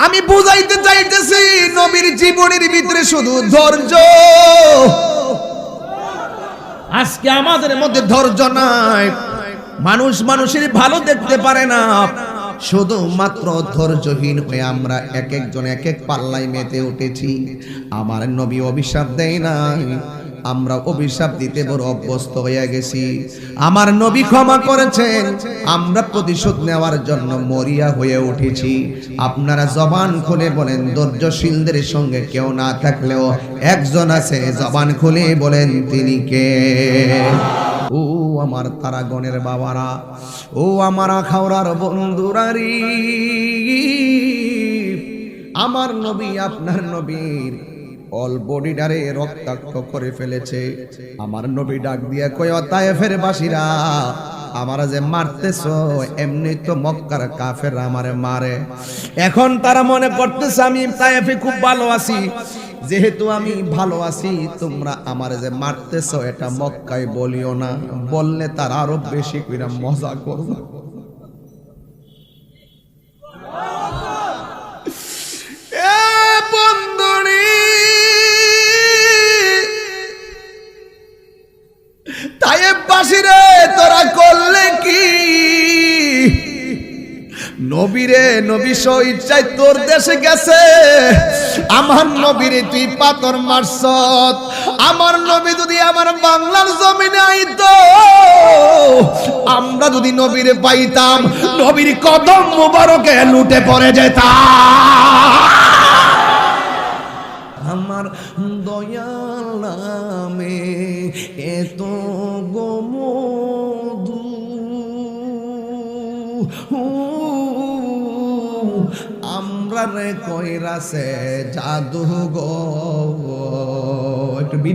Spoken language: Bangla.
আমি বুঝাইতে চাইতেছি নবীর জীবনের ভিতরে শুধু ধৈর্য। আজকে আমাদের মধ্যে ধৈর্য নাই, মানুষ মানুষের ভালো দেখতে পারে না, শুধুমাত্র ধৈর্যহীন হয়ে আমরা এক একজন এক এক পাল্লায় মেতে উঠেছি। আমার নবী অভিশাপ দেয় নাই, আমরা অভিশাপ দিতে বড় অভ্যস্ত হয়ে গেছি। আমার নবী ক্ষমা করেছেন, আমরা প্রতিশোধ নেওয়ার জন্য মরিয়া হয়ে উঠেছি। আপনারা জবান খুলে বলেন, ধৈর্যশীলদের সঙ্গে কেউ না থাকলেও একজন আছে, জবান খুলে বলেন তিনি কে? ও আমার তারাগণের বাবারা, ও আমার খাওরার বন্ধুরারি, আমার নবী আপনার নবীর অল বডিটারে রক্তাক্ত করে ফেলেছে। আমার নবী ডাক দিয়ে কয়, তায়েফের বাসীরা আমারা যে মারতেছো, এমনি তো মক্কার কাফেররা আমারে মারে। এখন তারা মনে করতেছে আমি তায়েফে খুব ভালো আছি, যেহেতু আমি ভালো আছি তোমরা আমারে যে মারতেছো এটা মক্কায় বলিও না, বললে তারা আরো বেশি কইরা মজা করবে। তায়েফবাসীরে তোরা করলে কি? নবীরে নবী সো ইচ্ছায় তোর দেশে গেছে, আমার নবীরে তুই পাথর মারছ। আমার নবী যদি আমার বাংলার জমিনে আইতো, আমরা যদি নবীরে পাইতাম, নবীর কদম মুবারকে লুটে পড়ে যেতাম। আমার দয়াল নামে এত গোমধু, আমরা রে কইরাছে জাদু গো